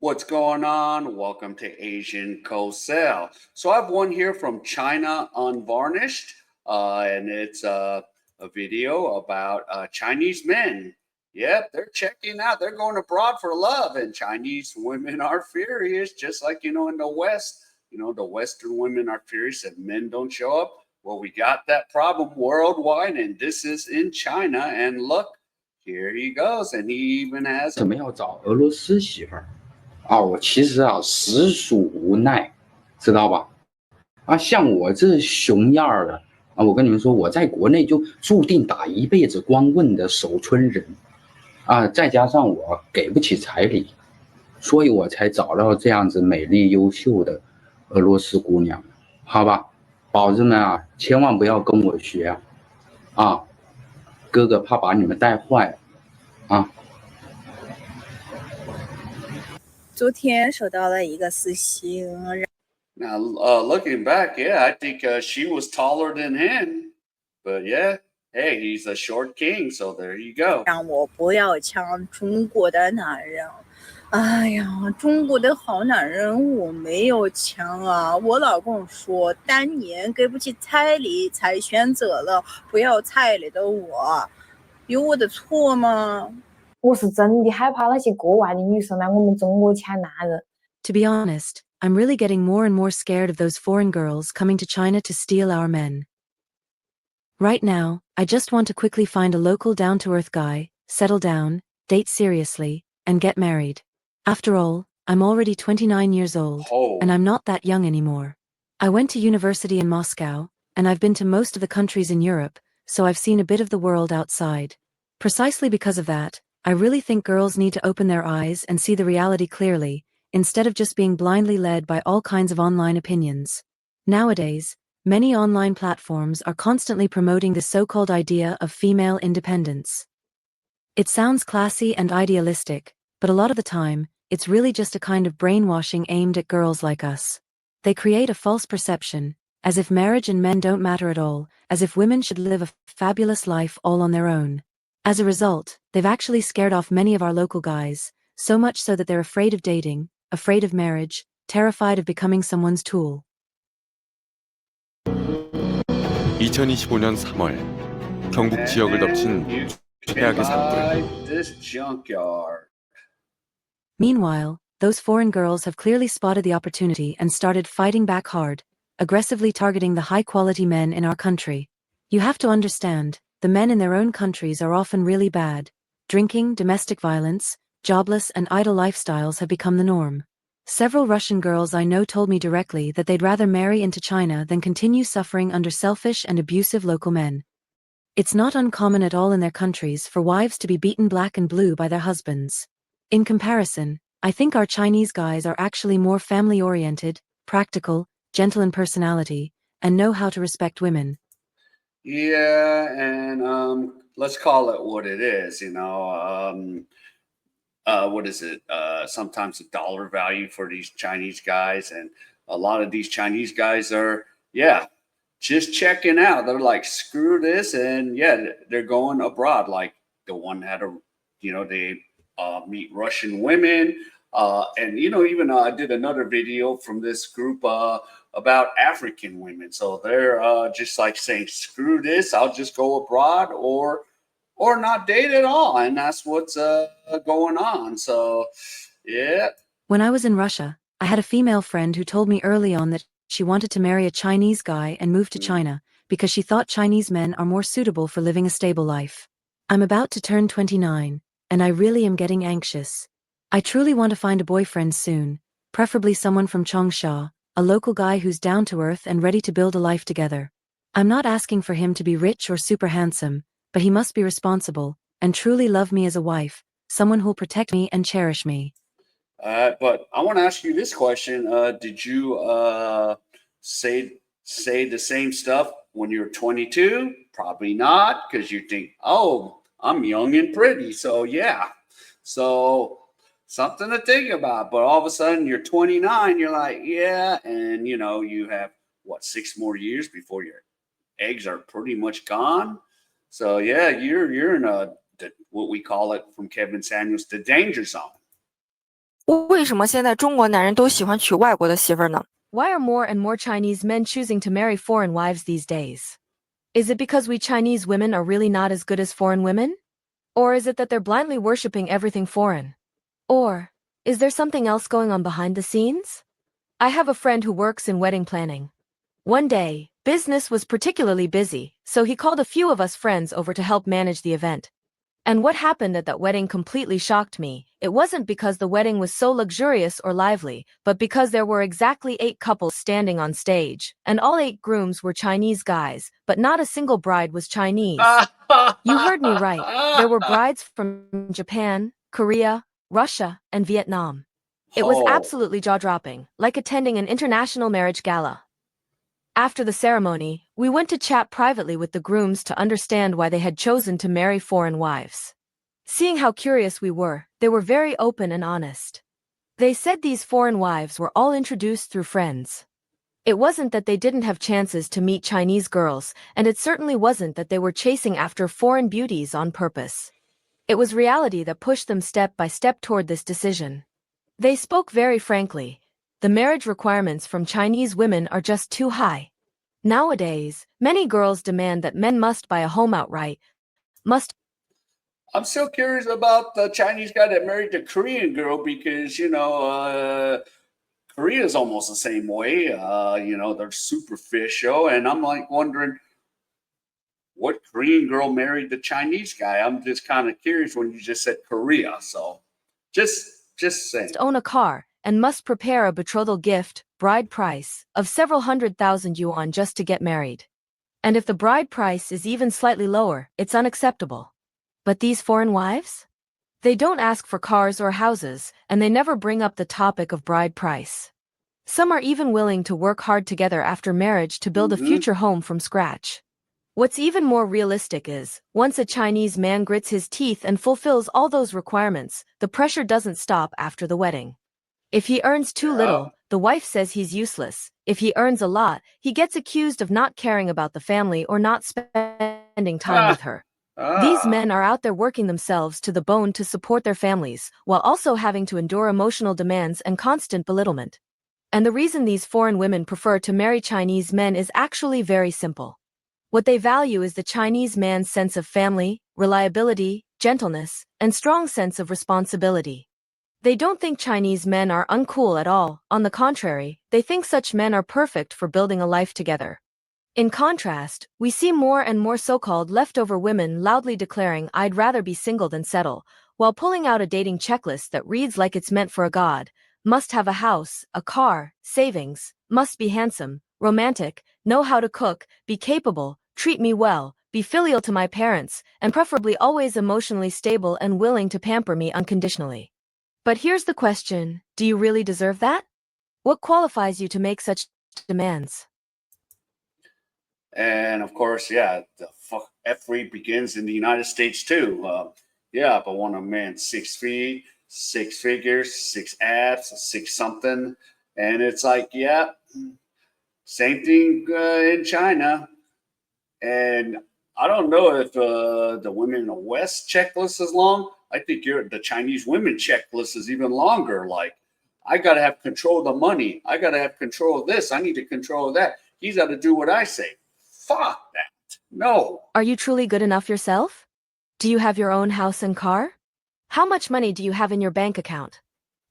What's going on? Welcome to Asian Cosell. So I have one here from China Unvarnished, and it's a video about Chinese men. Yep, they're checking out. They're going abroad for love, and Chinese women are furious, just like in the West. The Western women are furious and men don't show up. Well, we got that problem worldwide, and this is in China. And look, here he goes, and he even has 怎么要找俄罗斯媳妇儿啊？我其实实属无奈，知道吧？像我这熊样儿的我跟你们说，我在国内就注定打一辈子光棍的守村人再加上我给不起彩礼，所以我才找到这样子美丽优秀的俄罗斯姑娘，好吧？宝子们千万不要跟我学哥哥怕把你们带坏昨天收到了一个私信。 Now, looking back, yeah, I think she was taller than him. But yeah, hey, he's a short king, so there you go. 让我不要抢中国的男人。哎呀，中国的好男人我没有抢啊！我老公说，当年给不起彩礼，才选择了不要彩礼的我，有我的错吗？我是真的害怕那些国外的女生来我们中国抢男人。 To be honest, I'm really getting more and more scared of those foreign girls coming to China to steal our men. Right now, I just want to quickly find a local down-to-earth guy, settle down, date seriously, and get married. After all, I'm already 29 years old, and I'm not that young anymore. I went to university in Moscow, and I've been to most of the countries in Europe, so I've seen a bit of the world outside. Precisely because of that, I really think girls need to open their eyes and see the reality clearly, instead of just being blindly led by all kinds of online opinions. Nowadays, many online platforms are constantly promoting the so-called idea of female independence. It sounds classy and idealistic, but a lot of the time, it's really just a kind of brainwashing aimed at girls like us. They create a false perception, as if marriage and men don't matter at all, as if women should live a fabulous life all on their own. As a result, they've actually scared off many of our local guys, so much so that they're afraid of dating, afraid of marriage, terrified of becoming someone's tool. 2025년 3월 경북 지역을 덮친 최악의 산불. This junkyard. Meanwhile, those foreign girls have clearly spotted the opportunity and started fighting back hard, aggressively targeting the high-quality men in our country. You have to understand, the men in their own countries are often really bad. Drinking, domestic violence, jobless and idle lifestyles have become the norm. Several Russian girls I know told me directly that they'd rather marry into China than continue suffering under selfish and abusive local men. It's not uncommon at all in their countries for wives to be beaten black and blue by their husbands. In comparison, I think our Chinese guys are actually more family-oriented, practical, gentle in personality, and know how to respect women. Yeah, and let's call it what it is, what is it? Sometimes the dollar value for these Chinese guys, and a lot of these Chinese guys are, just checking out. They're like, screw this, and they're going abroad. Like the one had they meet Russian women, and even I did another video from this group about African women. So they're just like saying, screw this, I'll just go abroad, or not date at all. And that's what's going on. So, yeah. When I was in Russia, I had a female friend who told me early on that she wanted to marry a Chinese guy and move to China, because she thought Chinese men are more suitable for living a stable life. I'm about to turn 29, and I really am getting anxious. I truly want to find a boyfriend soon, preferably someone from Changsha, a local guy who's down to earth and ready to build a life together. I'm not asking for him to be rich or super handsome, but he must be responsible, and truly love me as a wife, someone who'll protect me and cherish me. But I want to ask you this question. Did you say the same stuff when you were 22? Probably not, because you think, oh, I'm young and pretty. So, yeah. So, something to think about. But all of a sudden, you're 29. You're like, yeah. And, you have, 6 more years before your eggs are pretty much gone. So, yeah, you're in what we call it from Kevin Samuels, the danger zone. 为什么现在中国男人都喜欢娶外国的媳妇儿呢？ Why are more and more Chinese men choosing to marry foreign wives these days? Is it because we Chinese women are really not as good as foreign women? Or is it that they're blindly worshipping everything foreign? Or is there something else going on behind the scenes? I have a friend who works in wedding planning. One day, business was particularly busy, so he called a few of us friends over to help manage the event. And what happened at that wedding completely shocked me. It wasn't because the wedding was so luxurious or lively, but because there were exactly 8 couples standing on stage, and all 8 grooms were Chinese guys, but not a single bride was Chinese. You heard me right. There were brides from Japan, Korea, Russia, and Vietnam. It was Oh, absolutely jaw-dropping, like attending an international marriage gala. After the ceremony, we went to chat privately with the grooms to understand why they had chosen to marry foreign wives. Seeing how curious we were, they were very open and honest. They said these foreign wives were all introduced through friends. It wasn't that they didn't have chances to meet Chinese girls, and it certainly wasn't that they were chasing after foreign beauties on purpose. It was reality that pushed them step by step toward this decision. They spoke very frankly. The marriage requirements from Chinese women are just too high. Nowadays, many girls demand that men must buy a home outright, must. I'm still curious about the Chinese guy that married the Korean girl because, Korea's almost the same way. They're superficial. And I'm like wondering what Korean girl married the Chinese guy. I'm just kind of curious when you just said Korea. So just saying. Own a car, and must prepare a betrothal gift, bride price, of several 100,000 yuan just to get married. And if the bride price is even slightly lower, it's unacceptable. But these foreign wives? They don't ask for cars or houses, and they never bring up the topic of bride price. Some are even willing to work hard together after marriage to build a future home from scratch. What's even more realistic is, once a Chinese man grits his teeth and fulfills all those requirements, the pressure doesn't stop after the wedding. If he earns too little, the wife says he's useless. If he earns a lot, he gets accused of not caring about the family or not spending time with her. These men are out there working themselves to the bone to support their families, while also having to endure emotional demands and constant belittlement. And the reason these foreign women prefer to marry Chinese men is actually very simple. What they value is the Chinese man's sense of family, reliability, gentleness, and strong sense of responsibility. They don't think Chinese men are uncool at all. On the contrary, they think such men are perfect for building a life together. In contrast, we see more and more so-called leftover women loudly declaring I'd rather be single than settle, while pulling out a dating checklist that reads like it's meant for a god. Must have a house, a car, savings, must be handsome, romantic, know how to cook, be capable, treat me well, be filial to my parents, and preferably always emotionally stable and willing to pamper me unconditionally. But here's the question, do you really deserve that? What qualifies you to make such demands? And of course, yeah, the F3 begins in the United States too. But when a man's 6 feet, 6 figures, 6 abs, 6 something, and it's like, yeah, same thing in China. And I don't know if the women in the West checklist is long. I think the Chinese women checklist is even longer. Like, I got to have control of the money. I got to have control of this. I need to control that. He's got to do what I say. Fuck that. No. Are you truly good enough yourself? Do you have your own house and car? How much money do you have in your bank account?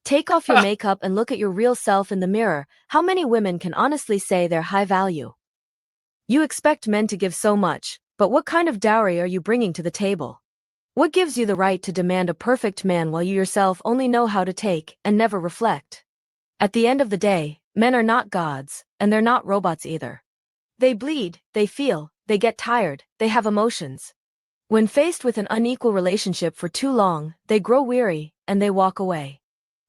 Take off your makeup and look at your real self in the mirror. How many women can honestly say they're high value? You expect men to give so much, but what kind of dowry are you bringing to the table? What gives you the right to demand a perfect man while you yourself only know how to take and never reflect? At the end of the day, men are not gods, and they're not robots either. They bleed, they feel, they get tired, they have emotions. When faced with an unequal relationship for too long, they grow weary, and they walk away.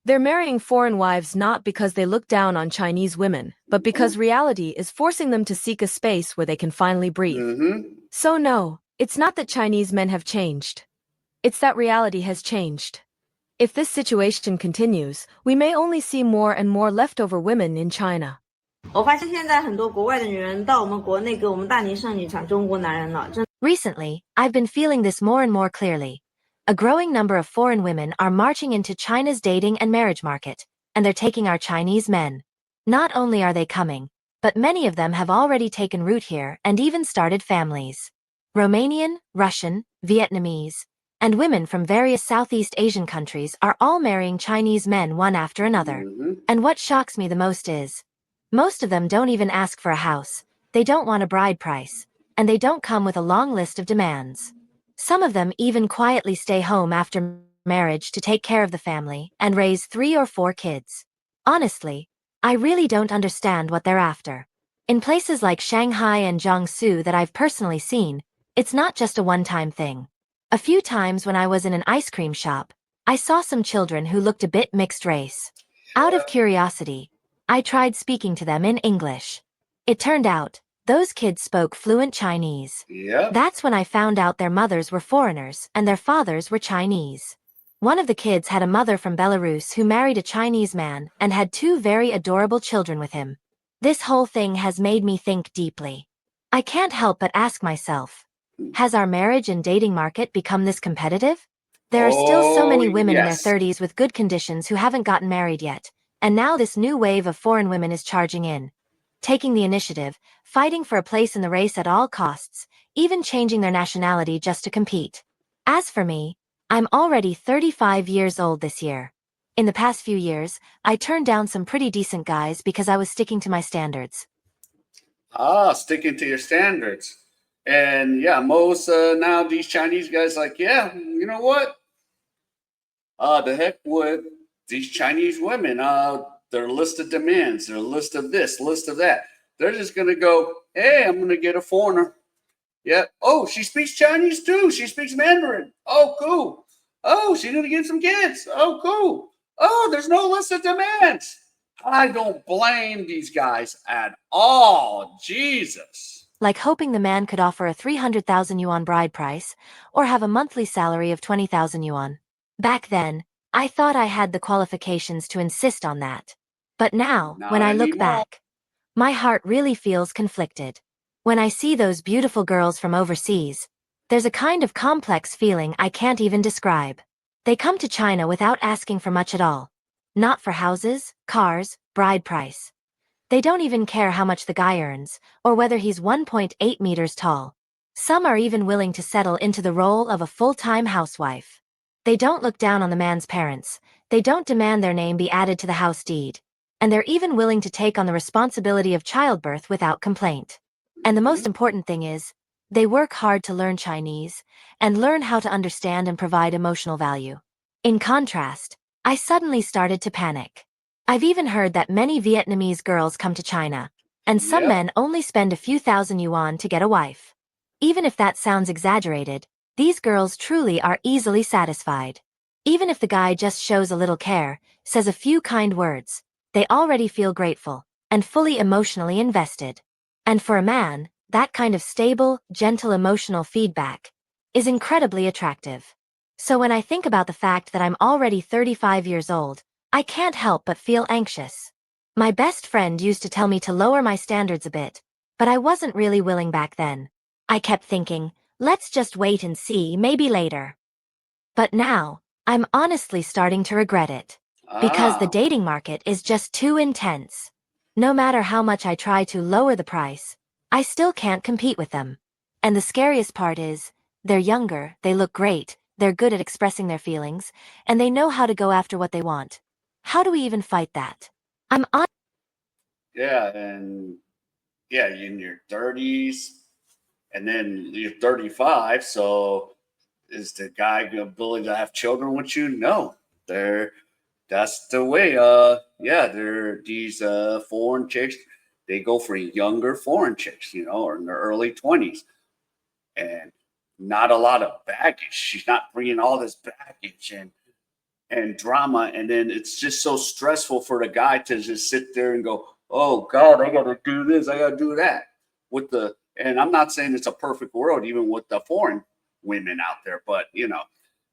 They're marrying foreign wives not because they look down on Chinese women, but because reality is forcing them to seek a space where they can finally breathe. So no, it's not that Chinese men have changed. It's that reality has changed. If this situation continues, we may only see more and more leftover women in China. 我发现现在很多国外的女人到我们国内给我们大龄剩女抢中国男人了，真。 Recently, I've been feeling this more and more clearly. A growing number of foreign women are marching into China's dating and marriage market, and they're taking our Chinese men. Not only are they coming, but many of them have already taken root here and even started families. Romanian, Russian, Vietnamese, and women from various Southeast Asian countries are all marrying Chinese men one after another. And what shocks me the most is, most of them don't even ask for a house, they don't want a bride price, and they don't come with a long list of demands. Some of them even quietly stay home after marriage to take care of the family and raise 3 or 4 kids. Honestly, I really don't understand what they're after. In places like Shanghai and Jiangsu that I've personally seen, it's not just a one-time thing. A few times when I was in an ice cream shop, I saw some children who looked a bit mixed race. Out of curiosity, I tried speaking to them in English. It turned out, those kids spoke fluent Chinese. Yep. That's when I found out their mothers were foreigners and their fathers were Chinese. One of the kids had a mother from Belarus who married a Chinese man and had 2 very adorable children with him. This whole thing has made me think deeply. I can't help but ask myself, has our marriage and dating market become this competitive? There are still so many women in their 30s with good conditions who haven't gotten married yet, and now this new wave of foreign women is charging in, taking the initiative, fighting for a place in the race at all costs, even changing their nationality just to compete. As for me, I'm already 35 years old this year. In the past few years, I turned down some pretty decent guys because I was sticking to my standards. Sticking to your standards. And yeah, most now these Chinese guys like, yeah, you know what? The heck with these Chinese women. Their list of demands, their list of this, list of that. They're just gonna go, hey, I'm gonna get a foreigner. Yeah. Oh, she speaks Chinese too. She speaks Mandarin. Oh, cool. Oh, she's gonna get some kids. Oh, cool. Oh, there's no list of demands. I don't blame these guys at all. Jesus. Like hoping the man could offer a 300,000 yuan bride price, or have a monthly salary of 20,000 yuan. Back then, I thought I had the qualifications to insist on that. But now, when Not I look anymore. back, my heart really feels conflicted. When I see those beautiful girls from overseas, there's a kind of complex feeling I can't even describe. They come to China without asking for much at all. Not for houses, cars, bride price. They don't even care how much the guy earns, or whether he's 1.8 meters tall. Some are even willing to settle into the role of a full-time housewife. They don't look down on the man's parents, they don't demand their name be added to the house deed, and they're even willing to take on the responsibility of childbirth without complaint. And the most important thing is, they work hard to learn Chinese, and learn how to understand and provide emotional value. In contrast, I suddenly started to panic. I've even heard that many Vietnamese girls come to China, and some Yep. men only spend a few thousand yuan to get a wife. Even if that sounds exaggerated, these girls truly are easily satisfied. Even if the guy just shows a little care, says a few kind words, they already feel grateful, and fully emotionally invested. And for a man, that kind of stable, gentle emotional feedback is incredibly attractive. So when I think about the fact that I'm already 35 years old, I can't help but feel anxious. My best friend used to tell me to lower my standards a bit, but I wasn't really willing back then. I kept thinking, let's just wait and see, maybe later. But now, I'm honestly starting to regret it. Because the dating market is just too intense. No matter how much I try to lower the price, I still can't compete with them. And the scariest part is, they're younger, they look great, they're good at expressing their feelings, and they know how to go after what they want. How do we even fight that? I'm on. Yeah, and yeah, in your 30s, and then you're 35. So is the guy ability to have children with you? No. That's the way. Yeah, they're these foreign chicks. They go for younger foreign chicks, or in their early 20s, and not a lot of baggage. She's not bringing all this baggage and drama, and then it's just so stressful for the guy to just sit there and go, "Oh God, I got to do this, I got to do that." And I'm not saying it's a perfect world, even with the foreign women out there, but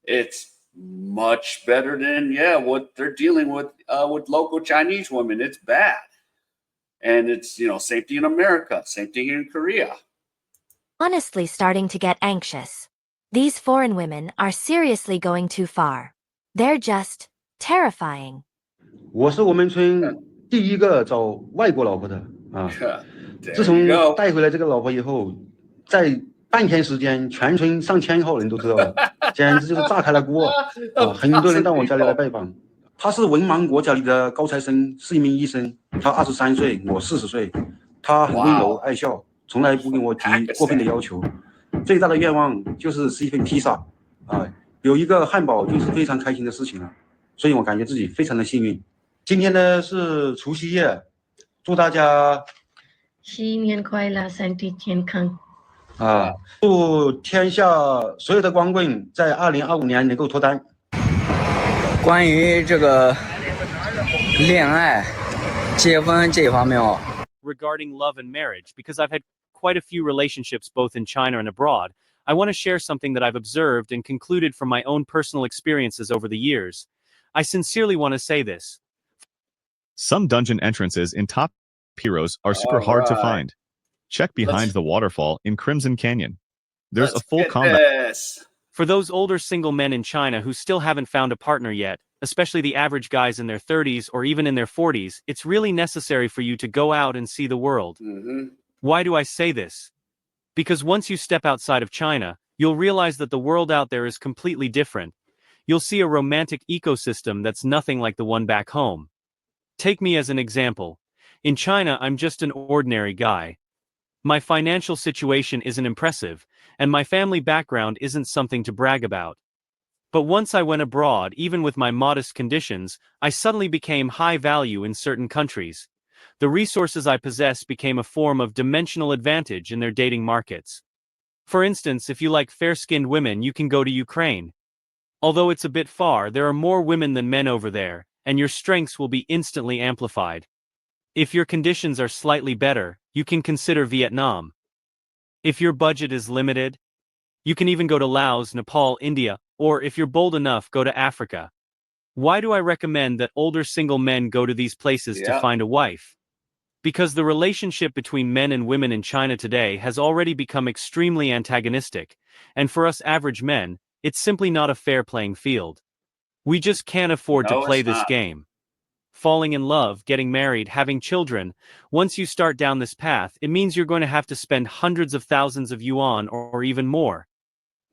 it's much better than what they're dealing with local Chinese women. It's bad, and it's same thing in America, same thing in Korea. Honestly starting to get anxious. These foreign women are seriously going too far. They're just terrifying. 我是我们村第一个找外国老婆的啊！自 There you 从 go. 带回来这个老婆以后，在半天时间，全村上千号人都知道了，简直就是炸开了锅啊！很多人到我家里来拜访。他是文盲国家里的高材生，是一名医生。他23岁，我40岁。他很温柔爱笑，从来不跟我提过分的要求。最大的愿望就是吃一份披萨啊，有一个汉堡就是非常开心的事情了。所以我感觉自己非常的幸运。今天呢是除夕夜，祝大家新年快乐，身体健康。祝天下所有的光棍在2025年能够脱单。关于这个恋爱、结婚这一方面哦。Regarding love and marriage, because I've had quite a few relationships both in China and abroad, I want to share something that I've observed and concluded from my own personal experiences over the years. I sincerely want to say this. Some dungeon entrances in Top Heroes are super hard to find. Check behind the waterfall in Crimson Canyon. There's a full combat. For those older single men in China who still haven't found a partner yet, especially the average guys in their 30s or even in their 40s, it's really necessary for you to go out and see the world. Why do I say this? Because once you step outside of China, you'll realize that the world out there is completely different. You'll see a romantic ecosystem that's nothing like the one back home. Take me as an example. In China, I'm just an ordinary guy. My financial situation isn't impressive, and my family background isn't something to brag about. But once I went abroad, even with my modest conditions, I suddenly became high value in certain countries. The resources I possess became a form of dimensional advantage in their dating markets. For instance, if you like fair-skinned women, you can go to Ukraine. Although it's a bit far, there are more women than men over there, and your strengths will be instantly amplified. If your conditions are slightly better, you can consider Vietnam. If your budget is limited, you can even go to Laos, Nepal, India, or if you're bold enough, go to Africa. Why do I recommend that older single men go to these places to find a wife? Because the relationship between men and women in China today has already become extremely antagonistic, and for us average men, it's simply not a fair playing field. We just can't afford to play this game. Falling in love, getting married, having children, once you start down this path, it means you're going to have to spend hundreds of thousands of yuan or even more.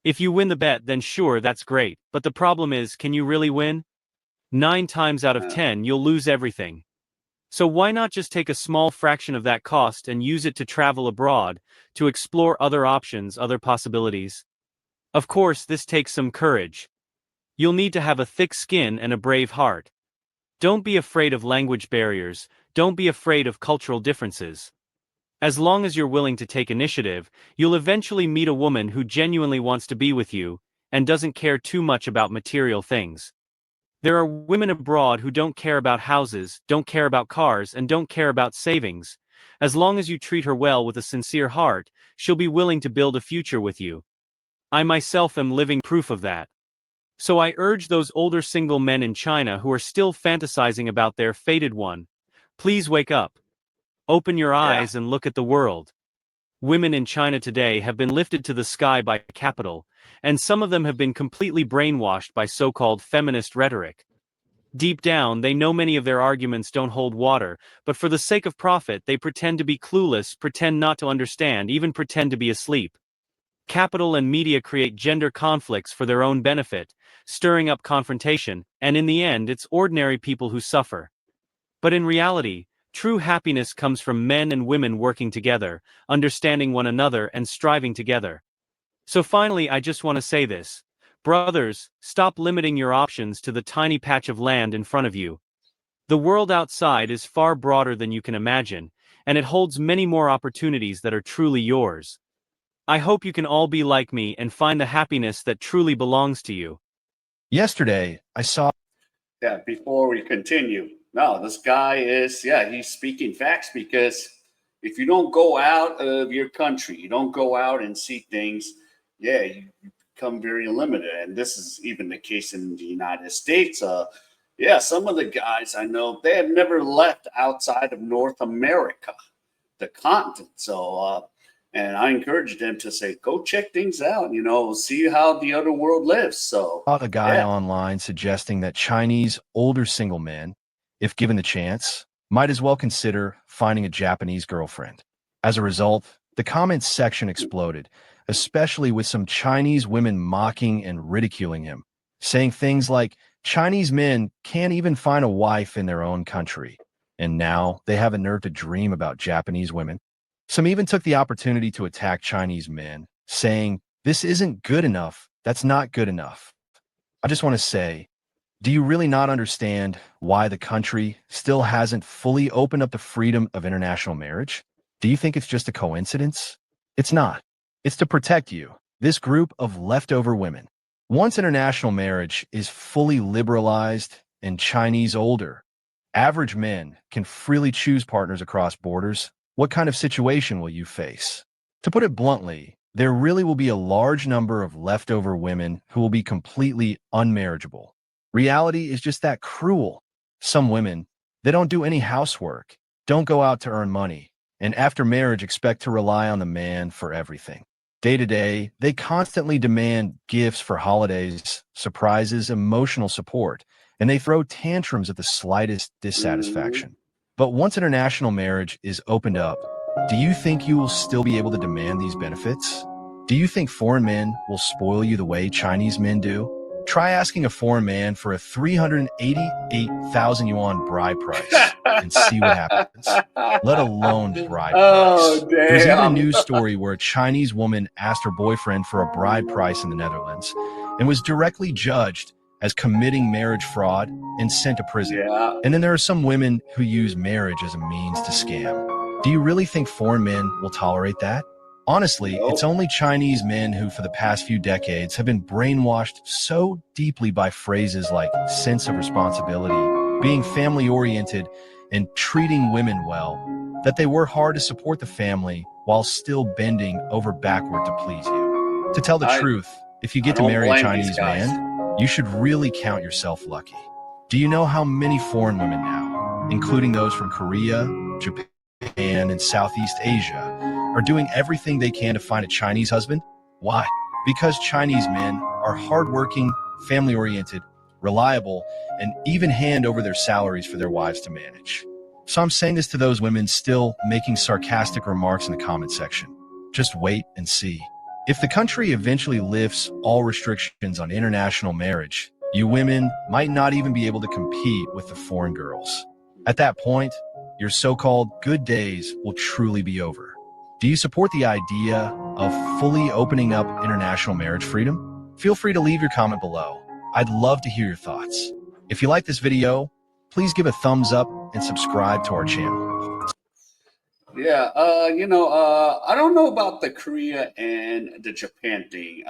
If you win the bet, then sure, that's great, but the problem is, can you really win? 9 times out of 10, you'll lose everything. So why not just take a small fraction of that cost and use it to travel abroad, to explore other options, other possibilities? Of course, this takes some courage. You'll need to have a thick skin and a brave heart. Don't be afraid of language barriers, don't be afraid of cultural differences. As long as you're willing to take initiative, you'll eventually meet a woman who genuinely wants to be with you, and doesn't care too much about material things. There are women abroad who don't care about houses, don't care about cars, and don't care about savings. As long as you treat her well with a sincere heart, she'll be willing to build a future with you. I myself am living proof of that. So I urge those older single men in China who are still fantasizing about their fated one, please wake up. Open your eyes and look at the world. Women in China today have been lifted to the sky by capital, and some of them have been completely brainwashed by so-called feminist rhetoric. Deep down, they know many of their arguments don't hold water, but for the sake of profit, they pretend to be clueless, pretend not to understand, even pretend to be asleep. Capital and media create gender conflicts for their own benefit, stirring up confrontation, and in the end, it's ordinary people who suffer. But in reality, true happiness comes from men and women working together, understanding one another and striving together. So finally, I just want to say this. Brothers, stop limiting your options to the tiny patch of land in front of you. The world outside is far broader than you can imagine, and it holds many more opportunities that are truly yours. I hope you can all be like me and find the happiness that truly belongs to you. Yesterday, I saw... Yeah, before we continue, no, this guy is, he's speaking facts, because if you don't go out of your country, you don't go out and see things, you become very limited. And this is even the case in the United States. Some of the guys I know, they have never left outside of North America, the continent. So, And I encourage them to say, go check things out, see how the other world lives. So saw a guy online suggesting that Chinese older single men, if given the chance, might as well consider finding a Japanese girlfriend. As a result, the comments section exploded, especially with some Chinese women mocking and ridiculing him, saying things like, Chinese men can't even find a wife in their own country, and now they have a nerve to dream about Japanese women. Some even took the opportunity to attack Chinese men, saying, this isn't good enough. That's not good enough. I just want to say, do you really not understand why the country still hasn't fully opened up the freedom of international marriage? Do you think it's just a coincidence? It's not. It's to protect you, this group of leftover women. Once international marriage is fully liberalized and Chinese older, average men can freely choose partners across borders. What kind of situation will you face? To put it bluntly, there really will be a large number of leftover women who will be completely unmarriageable. Reality is just that cruel. Some women, they don't do any housework, don't go out to earn money, and after marriage expect to rely on the man for everything. Day to day, they constantly demand gifts for holidays, surprises, emotional support, and they throw tantrums at the slightest dissatisfaction. But once international marriage is opened up, do you think you will still be able to demand these benefits? Do you think foreign men will spoil you the way Chinese men do? Try asking a foreign man for a 388,000 yuan bride price and see what happens, let alone bride price. There's even a news story where a Chinese woman asked her boyfriend for a bride price in the Netherlands and was directly judged as committing marriage fraud and sent to prison. And then there are some women who use marriage as a means to scam. Do you really think foreign men will tolerate that? Honestly, it's only Chinese men who for the past few decades have been brainwashed so deeply by phrases like sense of responsibility, being family-oriented, and treating women well, that they work hard to support the family while still bending over backward to please you. To tell the truth, if you get to marry a Chinese man, you should really count yourself lucky. Do you know how many foreign women now, including those from Korea, Japan, and Southeast Asia, are doing everything they can to find a Chinese husband? Why? Because Chinese men are hardworking, family-oriented, reliable, and even hand over their salaries for their wives to manage. So I'm saying this to those women still making sarcastic remarks in the comment section. Just wait and see. If the country eventually lifts all restrictions on international marriage, you women might not even be able to compete with the foreign girls. At that point, your so-called good days will truly be over. Do you support the idea of fully opening up international marriage freedom? Feel free to leave your comment below. I'd love to hear your thoughts. If you like this video, please give a thumbs up and subscribe to our channel. Yeah, I don't know about the Korea and the Japan thing,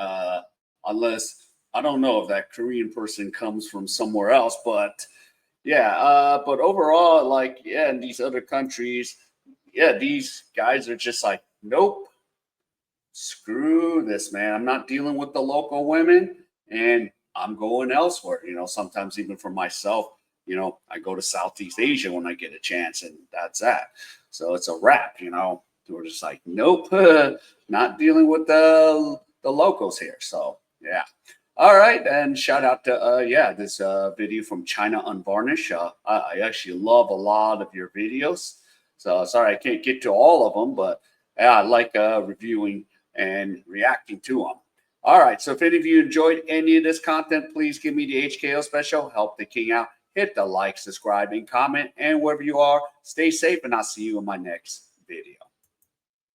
unless I don't know if that Korean person comes from somewhere else, but yeah, but overall, like, yeah, in these other countries, yeah, these guys are just like, nope, screw this, man. I'm not dealing with the local women and I'm going elsewhere. Sometimes even for myself, I go to Southeast Asia when I get a chance and that's that. So it's a wrap, We're just like, nope, not dealing with the locals here. So yeah. All right, and shout out to this video from China Unvarnished. I actually love a lot of your videos. So sorry I can't get to all of them, but yeah, I like reviewing and reacting to them. All right, so if any of you enjoyed any of this content, please give me the HKO special. Help the king out. Hit the like, subscribe, and comment. And wherever you are, stay safe, and I'll see you in my next video.